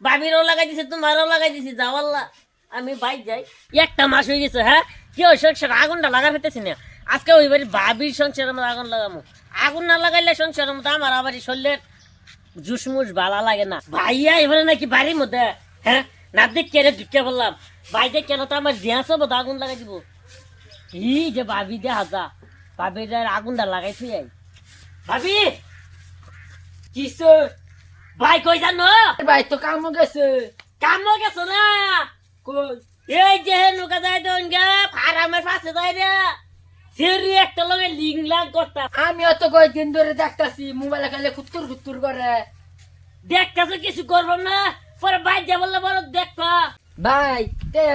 বাবিরও লাগাই দিছে তোমারও লাগাই দিছি যাওয়াল্লা আমি বাইক যাই একটা মাস হয়ে গেছে হ্যাঁ কেউ সংসার আগুনটা লাগা ফেলতেছি না আজকে ওই বাড়ি বাবির সংসারের মধ্যে আগুন লাগামো আগুন না লাগাইলে সংসারের মধ্যে আমার আবার শরীরের জুসমুস ভালো লাগে না ভাইয়া এবারে নাকি বাড়ির মধ্যে হ্যাঁ না দেখ কেড়ে ঢুকে বললাম ভাই দেখ কেন তো আমার গ্যাস হবো আগুন লাগাই দিব ই যে ভাবি দে হাজা ভাবির আগুনটা লাগাই থুই আই ভাবি কিসে ভাই কই জানো ভাই তো কামও গেছে। কামো গেছো না কই এই যে নৌকা যাই তো ফারামের পাশে যাই রে সেরি একটা লগে লিং লাগ করতা আমিও তো কয়েকদিন ধরে দেখতাছি মোবাইলে খালি খুত্তুর খুত্তুর করে। দেখতেছো কিছু করবো না পরে বাইর যা বললে বলো দেখবা ভাই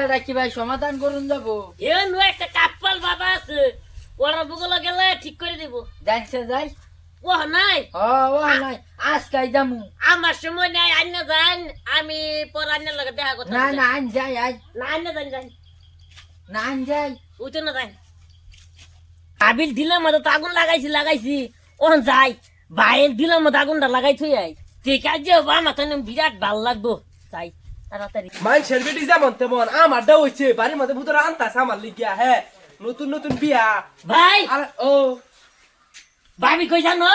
এটা কি ভাই সমাধান করুন যাবো? এ নু একটা কাপ্পাল বাবা আছে ওরা বুগলা গেলে ঠিক করে দিব জানছে যাই ও নাই ও নাই আজকাই যামু। আমার সময় নাই আন্য যান আমি পর আন্যের লগে দেখা করতে না না আন যাই আজ না আন্য যান যান না আন যাই উঠে না যান আবির দিলাম মতো আগুন লাগাইছি ওন যাই ভাইয়ের দিলাম মতো আগুনটা লাগাই থুই আই ঠিক আছে আমার তো বিরাট ভাল লাগবো যাই তাড়াতাড়ি মানুষের বেটি যেমন তেমন আমার দা হইছে বাড়ির মধ্যে ভূতরা আনতাছে আমার লিগিয়া হ্যাঁ নতুন নতুন বিয়া ভাই আর ও ভাবি কই জানো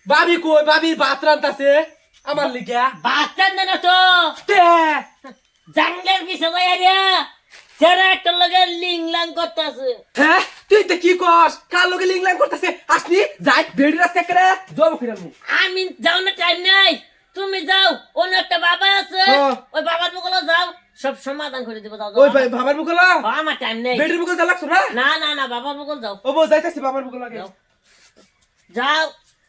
ভাবি কই ভাবি ভাত রান্তাছে আমার লিগিয়া বাচ্চা না তো তে জাঙ্গলের পিছে যাই রে সেরা একটা লগে লিং লাং করতেছে হ্যাঁ তুই তো কি কস কার লগে লিংলাং করতেছে আসনি যাই বেড়ি রাস্তা করে জব ফিরামু আমি যাও না টাইম নাই তুমি যাও অন্য একটা বাবা আছে হ্যাঁ। ওই বাবার বগলে যাও সব সমাধান করে দিব যাও ওই ভাই বাবার বুকলা আমার টাইম নেই বেড়ির বুকল যা লাগছো না না না না বাবার বগল যাও ও বো যাইতাছি বাবার বুকল লাগে যাও যাও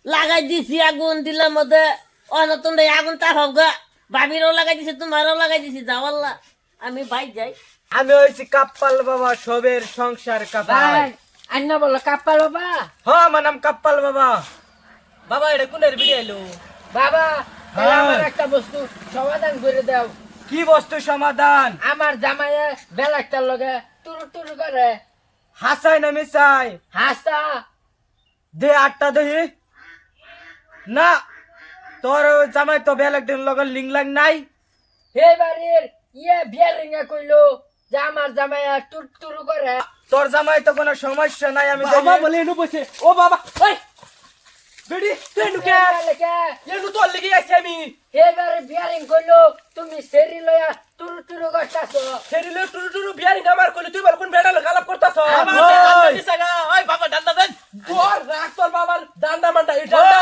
লাগাই দিছি আগুন দিলাম মধ্যে অনতন আগুন তা হোক গা বাবিরও লাগাই দিছি তোমারও লাগাই দিছি যাওয়াল্লা আমি বাইক যাই আমি হইছি কাপ্পাল বাবা সবের সংসার ভাই কাপাই আন্না বলো কাপ্পাল বাবা। হ্যাঁ আমার নাম কাপ্পাল বাবা বাবা এটা কোনের ভিডিও এলো বাবা তাহলে হ্যাঁ। আমার একটা বস্তু সমাধান করে দাও। কি বস্তু সমাধান আমার জামাইয়ে বেলাটার লগে টুরু টুরু করে হাসাই না মিসাই হাসা দে আটটা দেহি না তোর জামাই তো বেল একদিন লগর লিংলাং নাই হে বাড়ির বিয়ার রিঙা কইলো যে আমার জামাইয়া টুর টুরু করে। তোর জামাই তো কোনো সমস্যা নাই আমি বাবা বলে এনু বসে ও বাবা ওই বেডি তুই এনু কে এনু তোর লাগি আইছি আমি এবারে বিয়ারিং করলো তুমি সেরি লয়া টুরু টুরু করতাছো। সেরিলে টুরু টুরু বিয়ারি আমার কইলে তুই বল কোন বেডা গালাপ করতাছ ওই বাবা ডান্ডা দেন তোর রাখ তোর বাবার ডান্ডা মান্ডা এই ডান্ডা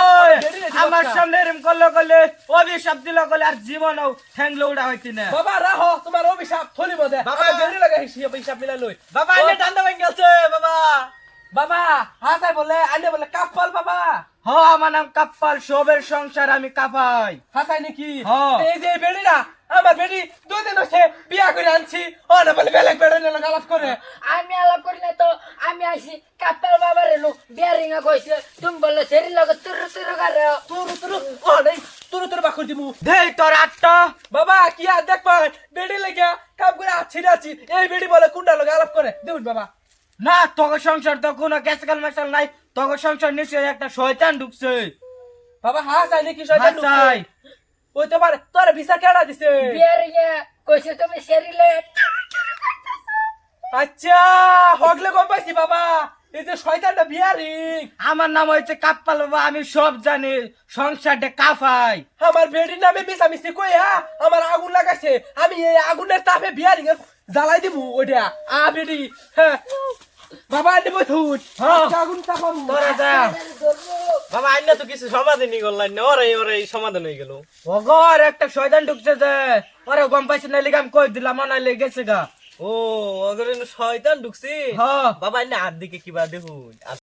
আমার সামনে এরম করলে অভিশাপ দিল কলে আর জীবনও ঠ্যাংলো উড়া হইতি না বাবা রাখো তোমার অভিশাপ থলিব দে বাবা বেরি লাগা হিসাব মিলা লই বাবা আইনে ডান্ডা ভাঙ গেছে বাবা বাবা হাসাই বলে আইনে বলে কাপ্পাল বাবা হ আমার নাম কাপ্পাল সবের সংসার আমি কাপাই হাসাই নাকি এই যে বেড়িরা আমার বেড়ি 2 দিন হইছে বিয়া করে আনছি ও না বলে বেলেগ বেড়ে নিয়ে গালাপ করে আমি আলাপ করি না তো আমি আইছি কাপ্পাল বাবার এলো বিয়ারিং কইছে তুমি বললে সেরি লগে টুরু টুরু করে তুরু ও নাই তুরু বাকুর দিমু দেই তোর আটটা বাবা কি আর দেখবা বেড়ি লাগা কাম করে আছি নাছি এই বেড়ি বলে কোনটা লগে আলাপ করে দেউন বাবা না তোর সংসার তো কোনো গ্যাসকাল মেসাল নাই তোর সংসার নিশ্চয় একটা শয়তান ঢুকছে বাবা হাসাই নাকি শয়তান ঢুকছে ওই তো পারে তোর ভিসা কেডা দিছে বিয়ারিং কইছে তুমি সেরি লয়া আচ্ছা হগলে গম পাইছি বাবা এই যে শয়তানটা বিয়ারিং আমার নাম হইছে কাপ্পাল বাবা আমি সব জানি সংসারটা কাফাই আমার বেডির নামে মিশামিশি কই হ্যাঁ আমার আগুন লাগাইছে আমি এই আগুনের তাপে বিয়ারিং জ্বালাই দিব ওইটা বেডি হ্যাঁ বাবা আনি বইথুন আগুন তাপাম তোরা যা বাবা আইনা তো কিছু সমাধানই করলেন না ওরে সমাধান হয়ে গেল ওগর একটা শয়তান ঢুকছে যে ওরে গম পাইছি না লিগাম কই দিলাম না লেগেছে গা ও অগরে শয়তান ঢুকছি হ্যাঁ বাবা আইনা আর দিকে কিবা দেখুন